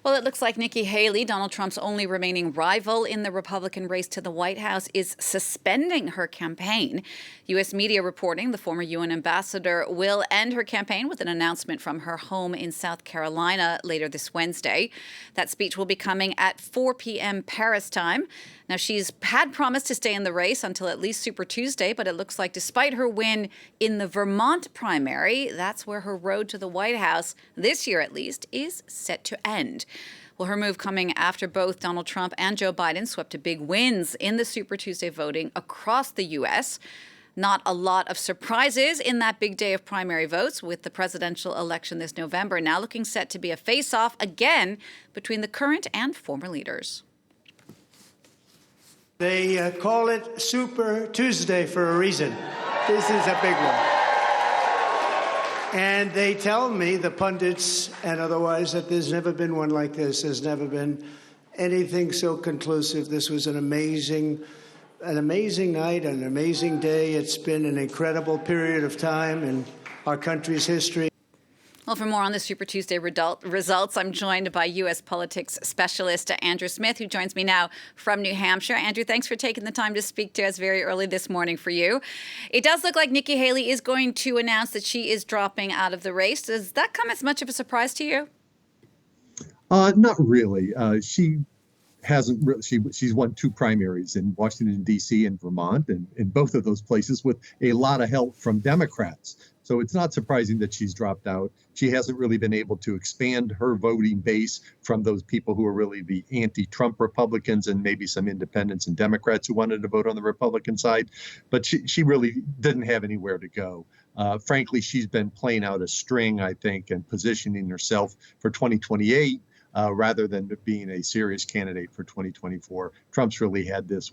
Well, it looks like Nikki Haley, Donald Trump's only remaining rival in the Republican race to the White House, is suspending her campaign. U.S. media reporting the former UN ambassador will end her campaign with an announcement from her home in South Carolina later this Wednesday. That speech will be coming at 4 p.m. Paris time. Now, she's had promised to stay in the race until at least Super Tuesday, but it looks like despite her win in the Vermont primary, that's where her road to the White House, this year at least, is set to end. Well, her move coming after both Donald Trump and Joe Biden swept to big wins in the Super Tuesday voting across the U.S. Not a lot of surprises in that big day of primary votes, with the presidential election this November now looking set to be a face-off again between the current and former leaders. They call it Super Tuesday for a reason. This is a big one. And they tell me, the pundits and otherwise, that there's never been one like this. There's never been anything so conclusive. This was an amazing night, an amazing day. It's been an incredible period of time in our country's history. Well, for more on the Super Tuesday results, I'm joined by U.S. politics specialist Andrew Smith, who joins me now from New Hampshire. Andrew, thanks for taking the time to speak to us very early this morning for you. It does look like Nikki Haley is going to announce that she is dropping out of the race. Does that come as much of a surprise to you? Not really. She hasn't really. She's won two primaries in Washington, D.C. and Vermont, and in both of those places with a lot of help from Democrats. So it's not surprising that she's dropped out. She hasn't really been able to expand her voting base from those people who are really the anti-Trump Republicans and maybe some independents and Democrats who wanted to vote on the Republican side. But she really didn't have anywhere to go. Frankly, she's been playing out a string, I think, and positioning herself for 2028 rather than being a serious candidate for 2024. Trump's really had this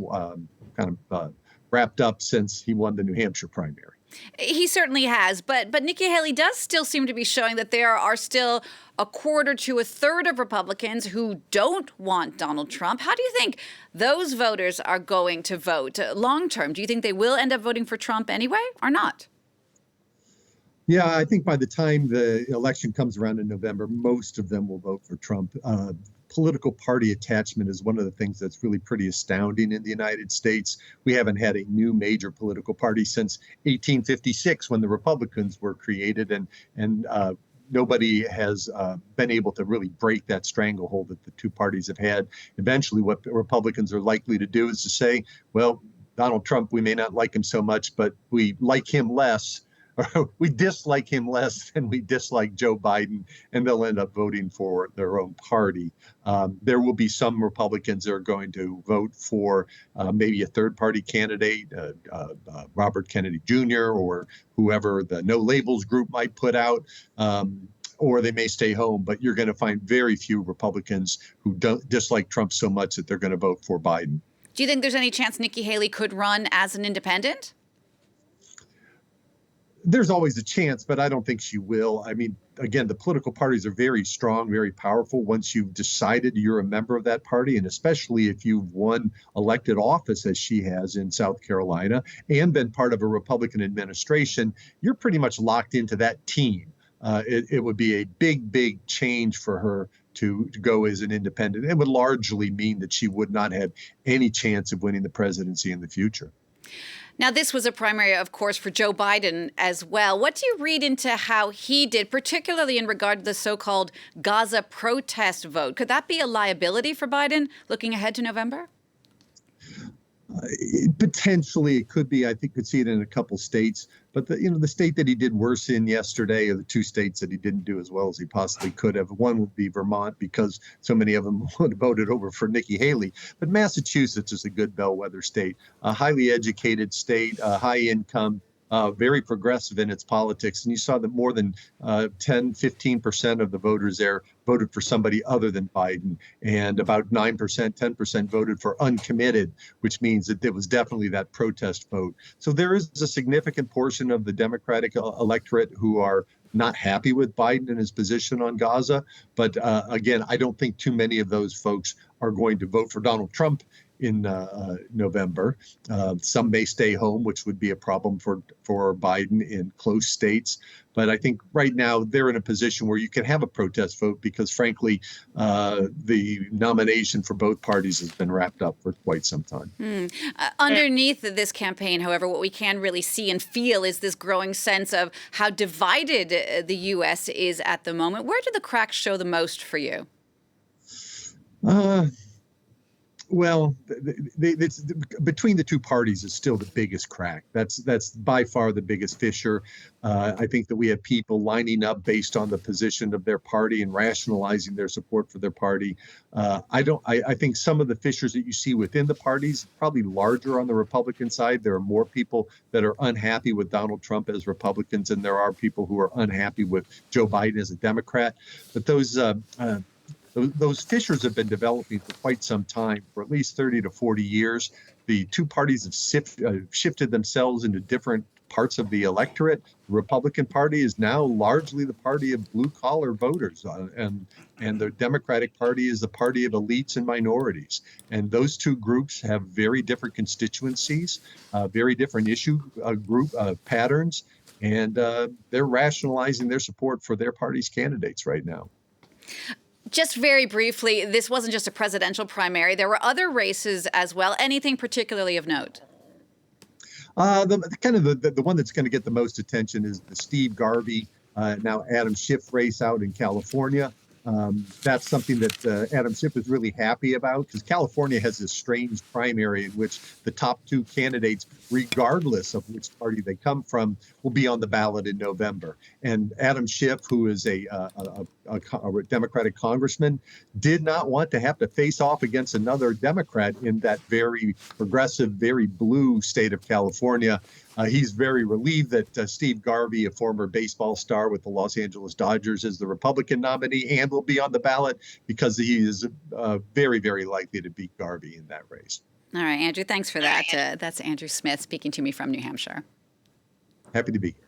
wrapped up since he won the New Hampshire primary. He certainly has, but Nikki Haley does still seem to be showing that there are still a quarter to a third of Republicans who don't want Donald Trump. How do you think those voters are going to vote long term? Do you think they will end up voting for Trump anyway or not? Yeah, I think by the time the election comes around in November, most of them will vote for Trump. Political party attachment is one of the things that's really pretty astounding in the United States. We haven't had a new major political party since 1856 when the Republicans were created, and nobody has been able to really break that stranglehold that the two parties have had. Eventually, what Republicans are likely to do is to say, well, Donald Trump, we may not like him so much, but we like him less. Or we dislike him less than we dislike Joe Biden, and they'll end up voting for their own party. There will be some Republicans that are going to vote for maybe a third-party candidate, Robert Kennedy Jr. or whoever the No Labels group might put out, or they may stay home. But you're going to find very few Republicans who don't dislike Trump so much that they're going to vote for Biden. Do you think there's any chance Nikki Haley could run as an independent? There's always a chance, but I don't think she will. I mean, again, the political parties are very strong, very powerful once you've decided you're a member of that party, and especially if you've won elected office, as she has in South Carolina, and been part of a Republican administration, you're pretty much locked into that team. It would be a big change for her to go as an independent. It would largely mean that she would not have any chance of winning the presidency in the future. Now, this was a primary, of course, for Joe Biden as well. What do you read into how he did, particularly in regard to the so-called Gaza protest vote? Could that be a liability for Biden looking ahead to November? Potentially, it could be. I think could see it in a couple states. But the state that he did worse in yesterday, or the two states that he didn't do as well as he possibly could have. One would be Vermont, because so many of them would have voted over for Nikki Haley. But Massachusetts is a good bellwether state, a highly educated state, high income, very progressive in its politics. And you saw that more than 10-15% of the voters there voted for somebody other than Biden, and about 9%, 10% voted for uncommitted, which means that there was definitely that protest vote. So there is a significant portion of the Democratic electorate who are not happy with Biden and his position on Gaza. But again, I don't think too many of those folks are going to vote for Donald Trump in November. Some may stay home, which would be a problem for Biden in close states. But I think right now they're in a position where you can have a protest vote because, frankly, the nomination for both parties has been wrapped up for quite some time. Underneath this campaign, however, what we can really see and feel is this growing sense of how divided the U.S. is at the moment. Where do the cracks show the most for you? Well, between the two parties is still the biggest crack. That's by far the biggest fissure. I think that we have people lining up based on the position of their party and rationalizing their support for their party. I think some of the fissures that you see within the parties probably larger on the Republican side. There are more people that are unhappy with Donald Trump as Republicans, and there are people who are unhappy with Joe Biden as a Democrat. But those fissures have been developing for quite some time, for at least 30 to 40 years. The two parties have shifted themselves into different parts of the electorate. The Republican Party is now largely the party of blue-collar voters, and the Democratic Party is the party of elites and minorities. And those two groups have very different constituencies, very different issue group patterns, and they're rationalizing their support for their party's candidates right now. Just very briefly, this wasn't just a presidential primary. There were other races as well. Anything particularly of note? The one that's going to get the most attention is the Steve Garvey, now Adam Schiff race out in California. That's something that Adam Schiff is really happy about because California has this strange primary in which the top two candidates, regardless of which party they come from, will be on the ballot in November. And Adam Schiff, who is a Democratic congressman, did not want to have to face off against another Democrat in that very progressive, very blue state of California. He's very relieved that Steve Garvey, a former baseball star with the Los Angeles Dodgers, is the Republican nominee and will be on the ballot because he is very, very likely to beat Garvey in that race. All right, Andrew, thanks for that. That's Andrew Smith speaking to me from New Hampshire. Happy to be here.